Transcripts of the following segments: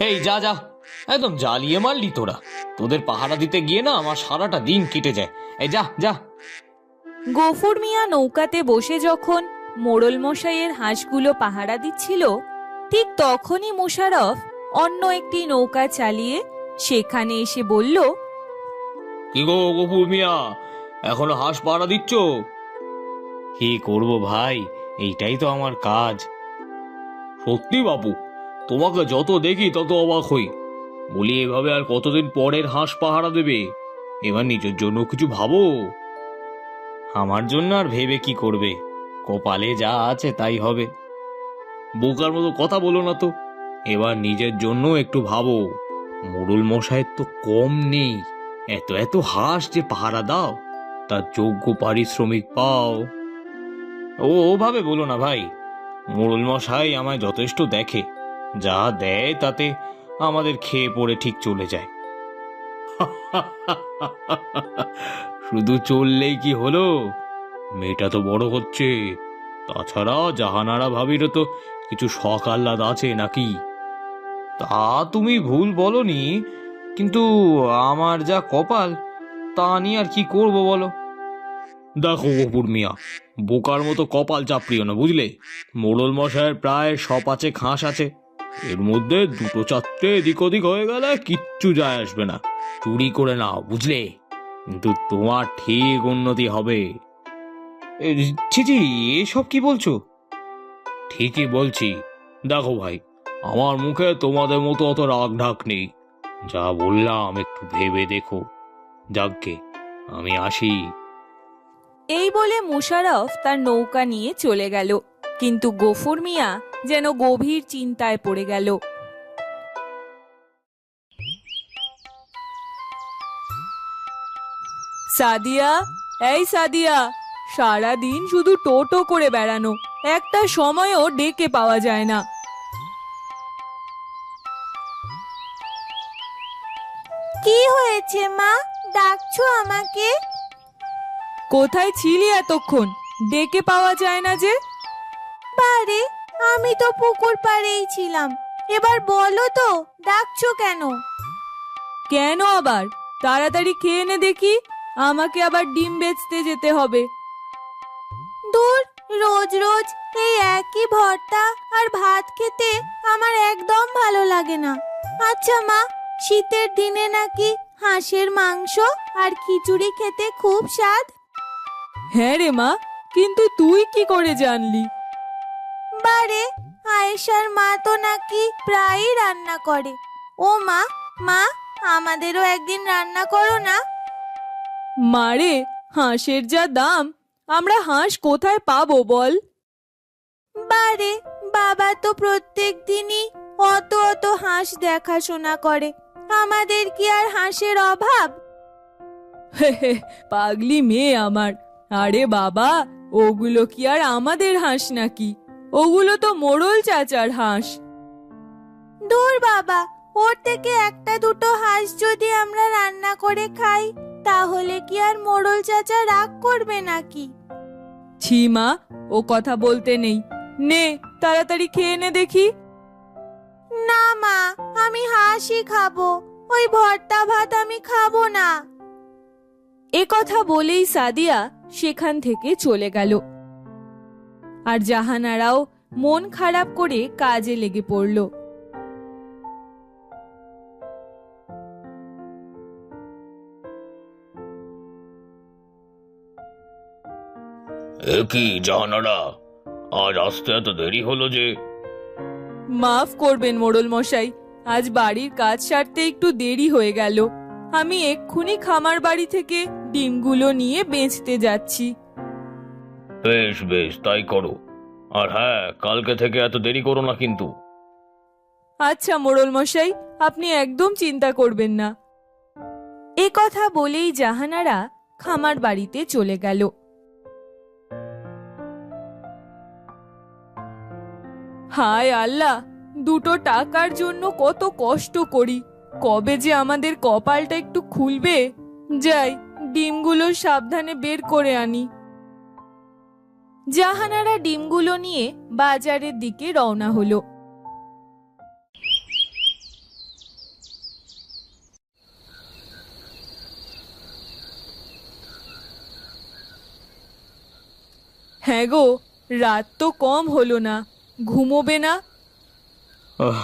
এই যা যা, একদম জ্বালিয়ে মারলি তোরা। তোদের পাহারা দিতে গিয়ে না আমার সারাটা দিন কেটে যায়। এই যা যা। গফুর মিয়া নৌকাতে বসে যখন মোড়ল মশাইয়ের হাঁসগুলো পাহারা দিচ্ছিল, ঠিক তখনই মোশাররফ অন্য একটি নৌকা চালিয়ে সেখানে এসে বলল, কি গো গফুর মিয়া, এখনো হাঁস পাহারা দিচ্ছ? কি করব ভাই, এইটাই তো আমার কাজ। সত্যি বাপু, তোমাকে যত দেখি তত অবাক হই। বলি এভাবে আর কতদিন পরের হাঁস পাহারা দেবে? এবার নিজের জন্য কিছু ভাবো। আমার জন্য আর ভেবে কি করবে, কপালে যা আছে তাই হবে। বোকার মতো কথা বলো না তো, এবার নিজের জন্য একটু ভাবো। মোড়ল মশাইয়ের তো কম নেই, এত এত হাঁস যে পাহারা দাও, তার যোগ্য পারিশ্রমিক পাও। ওভাবে বলো না ভাই, মোড়ল মশাই আমায় যথেষ্ট দেখে, যা দেয় তাতে আমাদের খেয়ে পড়ে ঠিক চলে যায়। শুধু চললেই কি হলো, মেয়েটা তো বড় হচ্ছে। তাছাড়া জাহানারা ভাবিরও তো কিছু শখ আহ্লাদ আছে নাকি? তা তুমি ভুল বলনি, কিন্তু আমার যা কপাল, তা নিয়ে আর কি করবো বলো। দেখো গফুর মিয়া, বোকার মতো কপাল চাপড়িও না বুঝলে। মোড়ল মশাইয়ের প্রায় সপাচে হাঁস আছে, এর মধ্যে দুটো চারটে এদিক ওদিক হয়ে গেলে কিচ্ছু যায় আসবে না। চুরি করে নাও বুঝলে, কিন্তু তোমার ঠিক উন্নতি হবে। ছিজি, এসব কি বলছো? ঠিকই বলছি। দেখো ভাই, আমার মুখে তোমাদের মতো অত রাগ ঢাক নেই। যা বললাম একটু ভেবে দেখো। যাকগে, আমি আসি। এই বলে মোশাররফ তার নৌকা নিয়ে চলে গেল, কিন্তু গফুর মিয়া যেন গভীর চিন্তায় পড়ে গেল। সাদিয়া, এই সাদিয়া, সারাদিন শুধু টোটো করে বেড়ানো, একটা সময়ও ডেকে পাওয়া যায় না। কি হয়েছে মা, ডাকছো আমাকে? কোথায় ছিলি এতক্ষণ, ডেকে পাওয়া যায় না যে? পারে, আমি তো পুকুর পাড়েই ছিলাম। এবার বলো তো, ডাকছো কেন? কেন আবার? তাড়াতাড়ি খেয়ে নে দেখি, আমাকে আবার ডিম বেচতে যেতে হবে। দূর, রোজ রোজ এই একই ভর্তা আর ভাত খেতে আমার একদম ভালো লাগে না। আচ্ছা মা, শীতের দিনে নাকি হাঁসের মাংস আর খিচুড়ি খেতে খুব স্বাদ? হ্যাঁ রে মা, কিন্তু তুই কি করে জানলি? বারে, আয়েশার মা তো নাকি প্রায়ই রান্না করে। ও মা, মা, আমাদেরও একদিন রান্না করো না। মারে, হাঁসের যা দাম, আমরা হাঁস কোথায় পাবো বল? বারে, বাবা তো প্রত্যেক দিনই অত অত হাঁস দেখাশোনা করে, আমাদের কি আর হাঁসের অভাব? পাগলি মেয়ে আমার। আরে বাবা, ওগুলো কি আর আমাদের হাঁস নাকি? ওগুলো তো মোড়ল চাচার হাঁস। দূর বাবা, ওর থেকে একটা দুটো হাঁস যদি আমরা রান্না করে খাই, তাহলে কি আর মোড়ল চাচা রাগ করবে নাকি? ছি মা, ও কথা বলতে নেই। নে, তাড়াতাড়ি খেয়ে নে দেখি। না মা, আমি হাঁসই খাবো, ওই ভর্তা ভাত আমি খাবো না। এ কথা বলেই সাদিয়া সেখান থেকে চলে গেল, আর জাহানারাও মন খারাপ করে কাজে লেগে পড়ল। এ কি জাহানারা, আজ আসতে এত দেরি হলো যে? মাফ করবেন মোড়ল মশাই, আজ বাড়ির কাজ সারতে একটু দেরি হয়ে গেল। আমি এক্ষুনি খামার বাড়ি থেকে ডিমগুলো নিয়ে বেচতে যাচ্ছি। বেশ বেশ, তাই করো। আর হ্যাঁ, কালকে থেকে এত দেরি করো না কিন্তু। আচ্ছা মোড়ল মশাই, আপনি একদম চিন্তা করবেন না। এ কথা বলেই জাহানারা খামার বাড়িতে চলে গেল। হায় আল্লাহ, দুটো টাকার জন্য কত কষ্ট করি, কবে যে আমাদের কপালটা একটু খুলবে। যাই, ডিমগুলো সাবধানে বের করে আনি। জাহানারা ডিমগুলো নিয়ে বাজারের দিকে রওনা হলো। হ্যাঁ গো, রাত তো কম হলো না, ঘুমোবে না? আহ,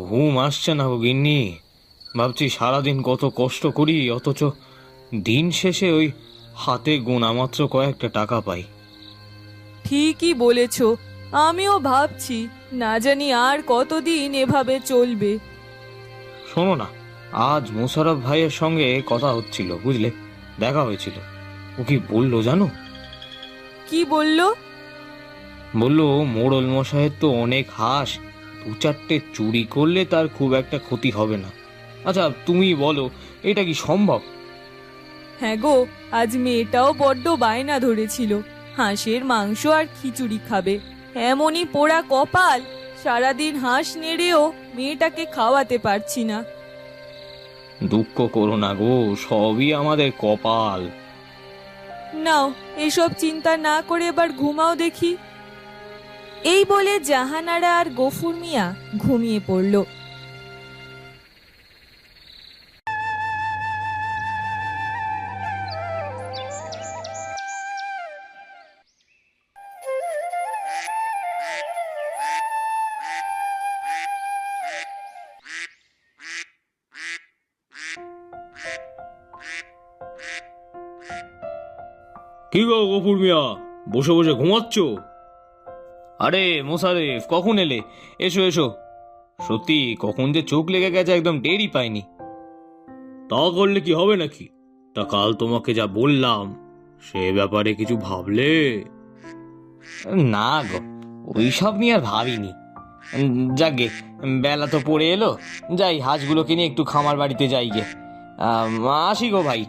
ঘুম আসছে না গো গিন্নি। ভাবছি সারাদিন কত কষ্ট করি, অথচ দিন শেষে ওই হাতে গোনা মাত্র কয়েকটা টাকা পাই। ঠিকই বলেছ, আমিও ভাবছি না জানি আর কতদিন এভাবে চলবে। শোনো না, আজ মোশাররফ ভাইয়ের সঙ্গে কথা হচ্ছিল, বুঝলে, দেখা হয়েছিল। ও কি বললো জানো? কি বললো? বললো মোড়ল মশাইয়ের তো অনেক হাঁস, দু চারটে চুরি করলে তার খুব একটা ক্ষতি হবে না। আচ্ছা তুমি বলো, এটা কি সম্ভব? হ্যাঁ গো, আজ মেয়েটাও বড্ড বায়না ধরেছিল, হাঁসের মাংস আর খিচুড়ি খাবে। এমনই পোড়া কপাল, সারাদিন হাঁস নেড়েও মেয়েটাকে খাওয়াতে পারছি না। দুঃখ করো না গো, সবই আমাদের কপাল। নাও, এসব চিন্তা না করে এবার ঘুমাও দেখি। এই বলে জাহানারা আর গফুর মিয়া ঘুমিয়ে পড়ল। কি গো গফুর মিয়া, বসে বসে ঘুমাচ্ছ? আরে মোশারেফ, কখন এলে? এসো এসো। সত্যি কখন যে চোখ লেগে গেছে, একদম টেরই পাইনি। তা করলে কি হবে নাকি? তা কাল তোমাকে যা বললাম, সে ব্যাপারে কিছু ভাবলে? না গো, ওইসব নিয়ে আর ভাবিনি। যাকে বেলা তো পড়ে এলো, যাই হাঁসগুলোকে নিয়ে একটু খামার বাড়িতে যাই গে। আসি গো ভাই।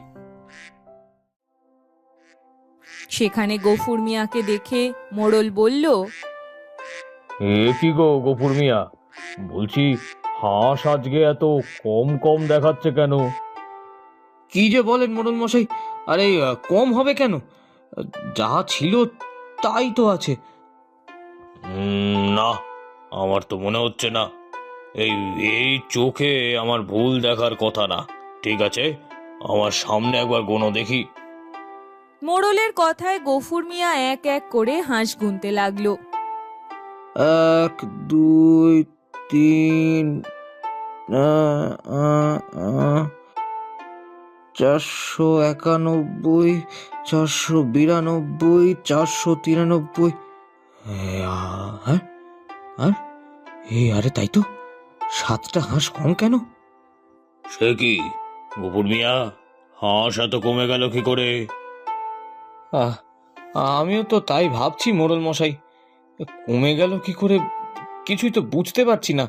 সেখানে গফুর মিয়াকে দেখে মোড়ল বলল, এ কি গো গফুর মিয়া, বলছি হাঁস আজকে এত কম কম দেখাচ্ছে কেন? কি যে বলেন মোড়ল মশাই, আরে কম হবে কেন? যা ছিল তাই তো আছে। না, আমার তো মনে হচ্ছে না। এই এই চোখে আমার ভুল দেখার কথা না। ঠিক আছে, আমার সামনে একবার গোনো দেখি। মোড়লের কথায় গফুর মিয়া এক এক করে হাঁস গুনতে লাগলো। 1 2 3 491 492 493। হ্যাঁ, আর আরে তাই তো, 7টা হাঁস কম কেন? সে কি গফুর মিয়া, হাঁস এত কমে গেল কি করে? আমিও তো তাই ভাবছি মোড়ল মশাই, কমে গেল কি করে কিছুই তো বুঝতে পারছি না।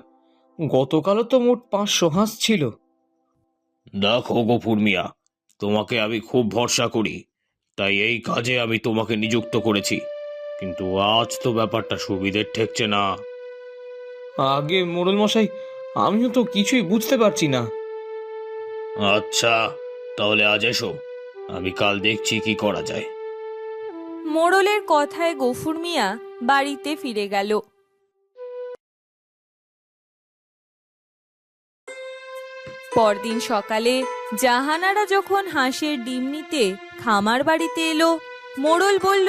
গতকালও তো মোট 500 হাঁস ছিল। দেখো গফুর মিয়া, তোমাকে আমি খুব ভরসা করি, তাই এই কাজে আমি তোমাকে নিযুক্ত করেছি, কিন্তু আজ তো ব্যাপারটা সুবিধের ঠেকছে না। আগে মোড়ল মশাই, আমিও তো কিছুই বুঝতে পারছি না। আচ্ছা, তাহলে আজ এসো, আমি কাল দেখছি কি করা যায়। মোড়লের কথায় গফুর মিয়া বাড়িতে ফিরে গেল। পরদিন সকালে জাহানারা যখন হাঁসের ডিম নিতে খামার বাড়িতে এলো, মোড়ল বলল,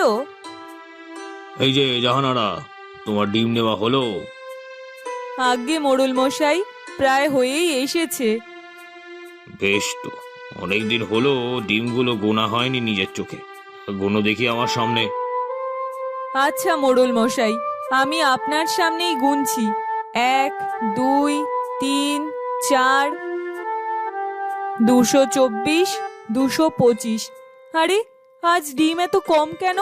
এই যে জাহানারা, তোমার ডিম নেওয়া হলো? আজ্ঞে মোড়ল মশাই, প্রায় হয়েই এসেছে। বেশ তো, অনেকদিন হলো ডিমগুলো গোনা হয়নি নিজের চোখে, গোনো দেখি আমার সামনে। আচ্ছা মোড়ল মশাই, আমি আপনার সামনেই গুনছি। 1 2 3 4 224 225। আরে, আজ ডিম এত কম কেন?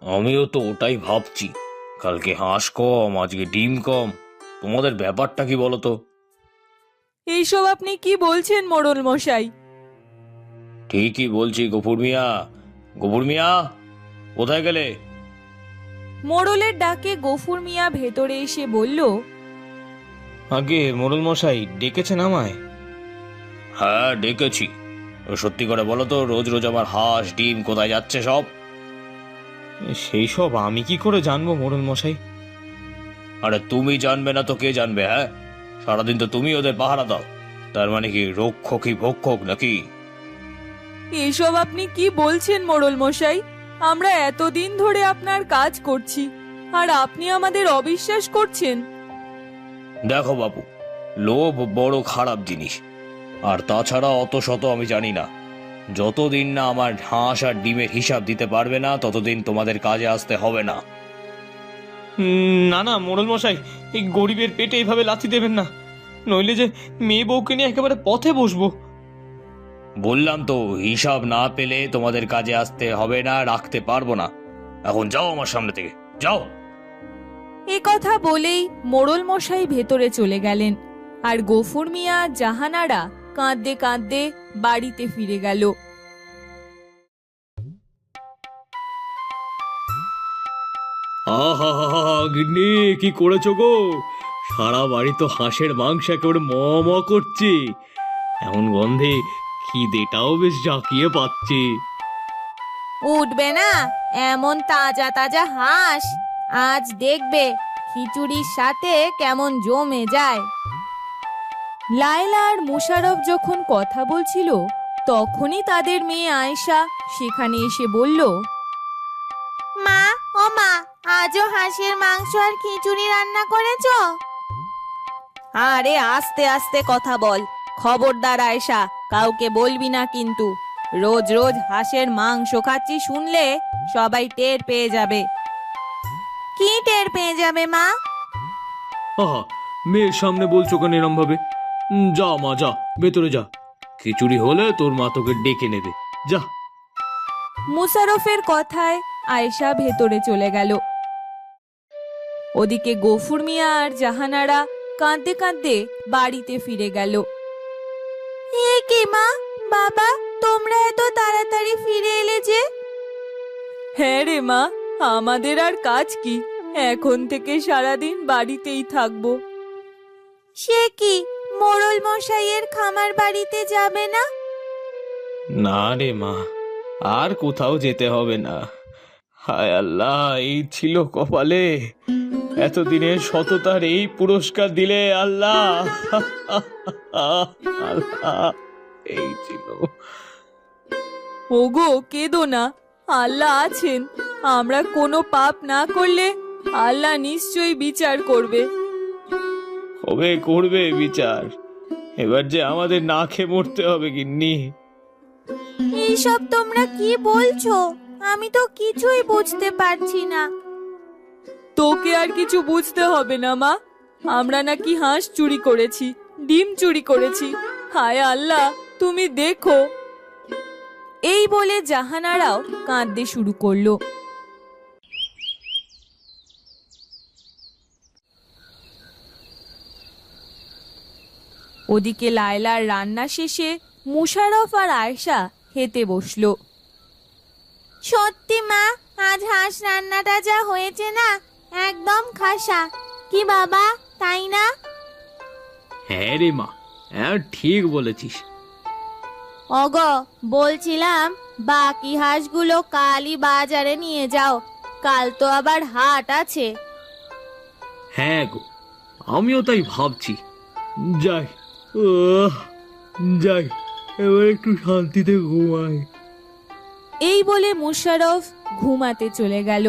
আমিও তো ওটাই ভাবছি, কালকে হাঁস কম, আজকে ডিম কম। তোমাদের ব্যাপারটা কি বলো তো? এইসব আপনি কি বলছেন মোড়ল মশাই? ঠিকই বলছি গফুর মিয়া। গফুর মিয়া, কোথায় গেলে? মোড়লের ডাকে গফুর মিয়া ভেতরে এসে বলল, আগে মোড়ল মশাই ডেকেছেন আমায়? হ্যাঁ ডেকেছি। সত্যি করে বলো তো, রোজ রোজ আমার হাঁস ডিম কোথায় যাচ্ছে সব? সেই সব আমি কি করে জানবো মোড়ল মশাই? আরে তুমি জানবে না তো কে জানবে? হ্যাঁ, সারাদিন তো তুমি ওদের পাহারা দাও, তার মানে কি রক্ষকই ভক্ষক নাকি? এসব আপনি কি বলছেন মোড়ল মশাই? আমরা এতদিন ধরে আপনার কাজ করছি আর আপনি আমাদের অবিশ্বাস করছেন। দেখো বাবু, লোভ বড় খারাপ জিনিস। আর তাছাড়া অত শত আমি জানি না। যতদিন না আমার হাঁস আর ডিমের হিসাব দিতে পারবে না, ততদিন তোমাদের কাজে আসতে হবে না। না না মোড়ল মশাই, এই গরিবের পেটে এইভাবে লাথি দেবেন না, নইলে যে মেয়ে বউকে নিয়ে একেবারে পথে বসবো। বললাম তো, হিসাব না পেলে তোমাদের কাজে আসতে হবে না, রাখতে পারবো না। এখন যাও আমার সামনে থেকে, যাও। এ কথা বলেই মোড়ল মশাই ভেতরে চলে গেলেন আর গফুর মিয়া আর জাহানারা কাঁদতে কাঁদতে বাড়িতে ফিরে গেল। আহা গিন্নি, কি করেছো গো? সারা বাড়ি তো হাঁসের মাংস একেবারে ম ম করছে। এমন গন্ধে খিদেটাও বেশ জাঁকিয়ে পাচ্ছে। উঠবে না এমন তাজা তাজা হাঁস? আজ দেখবে খিচুড়ির সাথে কেমন জমে যায়। লায়লা আর মুশারফ যখন কথা বলছিল, তখনই তাদের মেয়ে আয়েশা সেখানে এসে বলল, মা, ও মা, আজও হাঁসের মাংস আর খিচুড়ি রান্না করেছো? আরে আস্তে আস্তে কথা বল, খবরদার আয়েশা, কাউকে বলবি না কিন্তু। রোজ রোজ হাঁসের মাংস খাচ্ছি শুনলে সবাই টের পেয়ে যাবে। কি টের পেয়ে যাবে মা? আহা, মেয়ের সামনে বলছো কেন এরম ভাবে? যা মা, যা ভেতরে যা। খিচুড়ি হলে তোর মা তোকে ডেকে নেবে, যা। মুশারফের কথায় আয়েশা ভেতরে চলে গেল। ওদিকে গফুর মিয়া আর জাহানারা কাঁদতে কাঁদতে বাড়িতে ফিরে গেল। এ কি মা, বাবা, তোমরা এত তাড়াতাড়ি ফিরে এলে যে? হ্যাঁ রে মা, আমাদের আর কাজ কি, এখন থেকে সারাদিন বাড়িতেই থাকবো। সে কি, মোড়ল মশাইয়ের খামার বাড়িতে যাবে না? না রে মা, আর কোথাও যেতে হবে না। হায় আল্লাহ, এই ছিল কপালে। এতদিনের সততার এই পুরস্কার দিলে আল্লাহ। আল্লাহ, এই ছিল। ওগো কেঁদো না, আল্লাহ আছেন। আমরা কোনো পাপ না করলে আল্লাহ নিশ্চয়ই বিচার করবে। কবে করবে বিচার? এবার যে আমাদের না খেয়ে মরতে হবে গিন্নি। এইসব তোমরা কি বলছো? আমি তো কিছুই বুঝতে পারছি না। তোকে আর কিছু বুঝতে হবে না মা, আমরা নাকি হাঁস চুরি করেছি, ডিম চুরি করেছি। হায় আল্লাহ, তুমি দেখো। এই বলে জাহানারাও কাঁদতে শুরু করলো। ওদিকে লায়লার রান্না শেষে মুশারফ আর আয়েশা খেতে বসলো। সত্যি মা, আজ হাঁস রান্নাটা যা হয়েছে না, একদম খাসা। কি বাবা, তাই না? হ্যাঁ রে মা, হ্যাঁ ঠিক বলেছিস। ওগো, বলছিলাম বাকি হাঁসগুলো কালই বাজারে নিয়ে যাও, কাল তো আবার হাট আছে। হ্যাঁ গো, আমিও তাই ভাবছি। যাই, যাই, এবার একটু শান্তিতে ঘুমাই। এই বলে মুশারফ ঘুমাতে চলে গেল।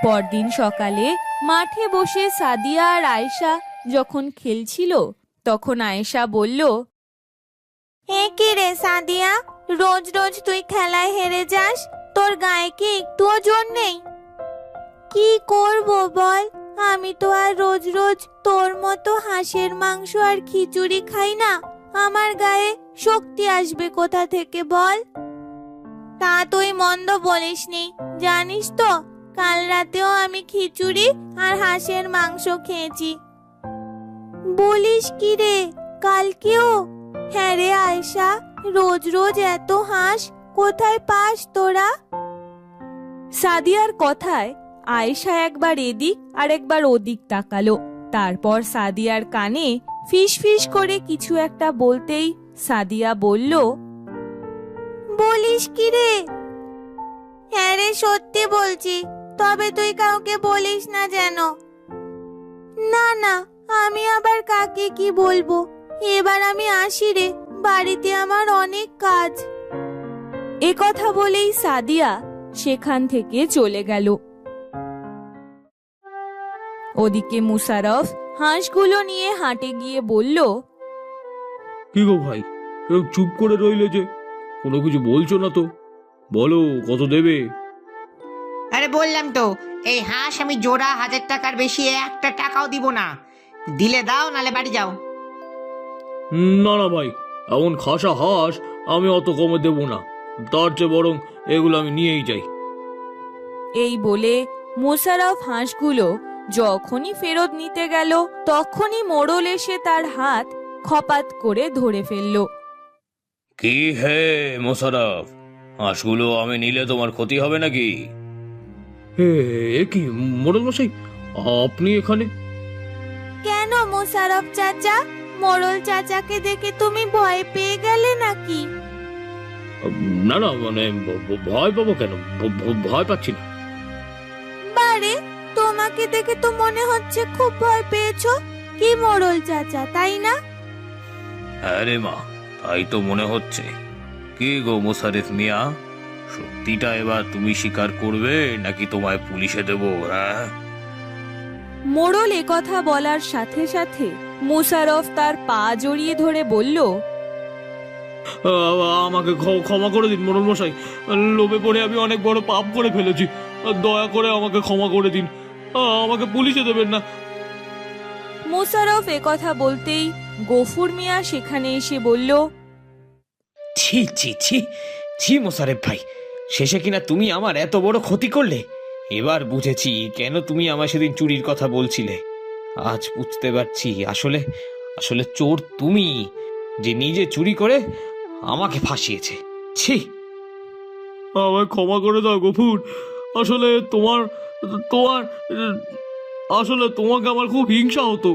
পরদিন সকালে মাঠে বসে সাদিয়া আর আয়েশা যখন খেলছিল, তখন আয়েশা বলল, এ কি রে সাদিয়া, রোজ রোজ তুই খেলায় হেরে যাস, তোর গায়ে কি একটুও জোর নেই? কি করব বল, আমি তো আর রোজ রোজ তোর মতো হাঁসের মাংস আর খিচুড়ি খাই না। আমার গায়ে শক্তি আসবে কোথা থেকে বল? তা তুই মন্দ বলিসনি, জানিস তো কাল রাতেও আমি খিচুড়ি আর হাঁসের মাংস খেয়েছি। বলিস কি রে, কালকেও? হ্যাঁ রে আয়েশা, রোজ রোজ এত হাঁস কোথায় পাস তোরা? সাদিয়ার কথায় আয়েশা একবার এদিক আর একবার ওদিক তাকালো। তারপর সাদিয়ার কানে ফিস ফিস করে কিছু একটা বলতেই সাদিয়া বলল, বলিস কি রে? হ্যাঁ রে, সত্যি বলছি, তবে তুই কাউকে বলিস না যেন। না না, আমি আবার কাকে কি বলবো। এবার আমি আসি রে, বাড়িতে আমার অনেক কাজ। এ কথা বলেই সাদিয়া সেখান থেকে চলে গেল। ওদিকে মুশারফ হাঁসগুলো নিয়ে হাটে গিয়ে বলল, কি গো ভাই, কেউ চুপ করে রইলে যে, কোনো কিছু বলছো না তো? বলো কত দেবে? আরে বললাম তো, এই হাঁস আমি জোড়া 1000 টাকার বেশি একটা টাকাও দিব না। দিলে দাও, নালে বাড়ি যাও। না না ভাই, এমন খাসা হাঁস আমি অত কমে দেবো না। তার চেয়ে বরং এগুলো আমি নিয়েই যাই। এই বলে মুশারফ হাঁসগুলো যখনই ফেরত নিতে গেল, তখনই মোড়ল এসে তার হাত খপাত করে ধরে ফেলল। কি হে মোশারফ, হাঁসগুলো আমি নিলে তোমার ক্ষতি হবে নাকি? এ কি মোড়ল মশাই, আপনি এখানে? কেন মোশারফ চাচা, মোড়ল চাচাকে দেখে তুমি ভয় পেয়ে গেলে নাকি? না না, মানে ভয় পাবো কেন? ভয় পাচ্ছি না। বারে, তোমাকে দেখে তো মনে হচ্ছে খুব ভয় পেয়েছো। কি মোড়ল চাচা, তাই না? হ্যাঁ রে মা, তাই তো মনে হচ্ছে। কি গো মোশারেফ মিয়া, সত্যিটা এবার তুমি স্বীকার করবে নাকি তোমায় পুলিশে দেবো? হ্যাঁ, মোড়ল কথা বলার সাথে সাথে মুশারফ তার পা জড়িয়ে ধরে বলল, আমাকে ক্ষমা করে দিন মোড়ল মশাই, লোভে পড়ে আমি অনেক বড় পাপ করে ফেলেছি। দয়া করে আমাকে ক্ষমা করে দিন, আমাকে পুলিশে দেবেন না। মুশারফ কথা বলতেই গফুর মিয়া সেখানে এসে বলল, ছি ছি ছি ছি মোশারেফ ভাই, শেষে কিনা তুমি আমার এত বড় ক্ষতি করলে। এবার বুঝেছি কেন তুমি আমার সেদিন চুরির কথা বলছিলে। আজ বুঝতে পারছি আসলে আসলে চোর তুমি, যে নিজে চুরি করে আমাকে ফাঁসিয়েছে। ছি। আমায় ক্ষমা করে দাও গফুর। আসলে তোমার তোমার আসলে তোমাকে আমার খুব হিংসা হতো।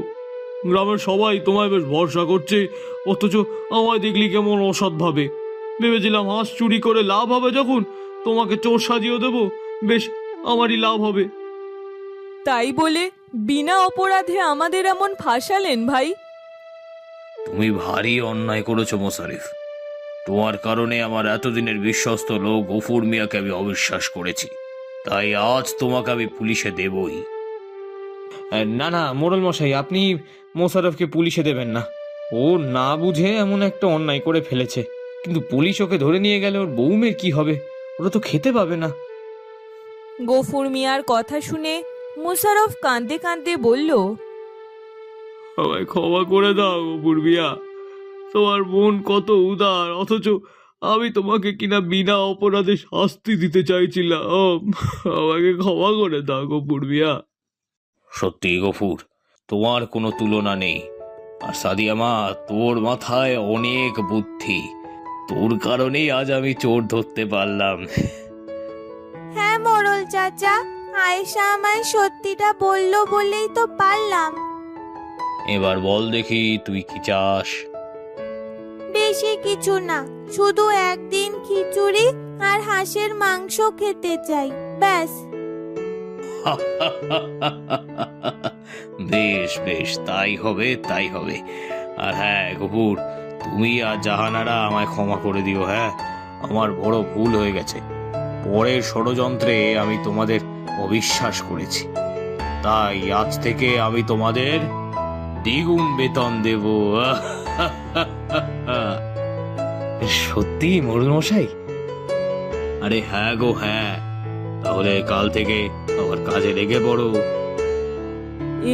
গ্রামের সবাই তোমায় বেশ ভরসা করছে, অথচ আমায় দেখলি কেমন অসৎ ভাবে। ভেবেছিলাম হাঁস চুরি করে লাভ হবে, যখন তোমাকে চোর সাজিয়ে দেবো, বেশ আমারই লাভ হবে। তাই বলে বিনা অপরাধে আমাদের এমন ফাঁসালেন ভাই? তুমি ভারী অন্যায় করেছো মোশারিফ। তোমার কারণে আমার এতদিনের বিশ্বস্ত লোক গফুর মিয়াকে আমি অবিশ্বাস করেছি, তাই আজ তোমাকে আমি পুলিশে দেবই। না না মোড়ল মশাই, আপনি মোশারফকে পুলিশে দেবেন না। ও না বুঝে এমন একটা অন্যায় করে ফেলেছে, কিন্তু পুলিশ ওকে ধরে নিয়ে গেলে ওর বউমের কি হবে? ওরা তো খেতে পাবে না। গফুর মিয়ার কথা শুনে মুশারফ কাঁদতে কাঁদতে বলল, আমায় ক্ষমা করে দাও গফুর মিয়া। তোমার মন কত উদার, অথচ আমি তোমাকে কিনা বিনা অপরাধে শাস্তি দিতে চাইছিলাম। আমাকে ক্ষমা করে দাও গফুর মিয়া। সত্যি গফুর, তোমার কোনো তুলনা নেই। আর সাদিয়া মা, তোর মাথায় অনেক বুদ্ধি। তোর কারণেই আজ আমি চোর ধরতে পারলাম। হ্যাঁ মোড়ল চাচা, আয়েশা আমায় সত্যিটা বললো বলেই তো পারলাম। এবার বল দেখি তুই কি চাস? বেশি কিছু না, শুধু একদিন খিচুড়ি আর হাঁসের মাংস খেতে চাই, ব্যাস। বেশ বেশ, তাই হবে তাই হবে। আর হ্যাঁ গফুর, তুমি আর জাহানারা আমায় ক্ষমা করে দিও। হ্যাঁ, আমার বড় ভুল হয়ে গেছে। পরের ষড়যন্ত্রে আমি তোমাদের অবিশ্বাস করেছি, তাই আজ থেকে আমি তোমাদের দ্বিগুণ বেতন দেব। সত্যি মোড়ল মশাই? আরে হ্যাঁ গো হ্যাঁ, তাহলে কাল থেকে আবার কাজে লেগে পড়ো।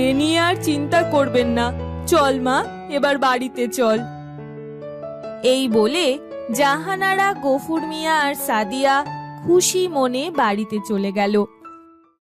এ নিয়ে আর চিন্তা করবেন না, চল মা, এবার বাড়িতে চল। এই বলে জাহানারা, গফুর মিয়া আর সাদিয়া খুশি মনে বাড়িতে চলে গেল।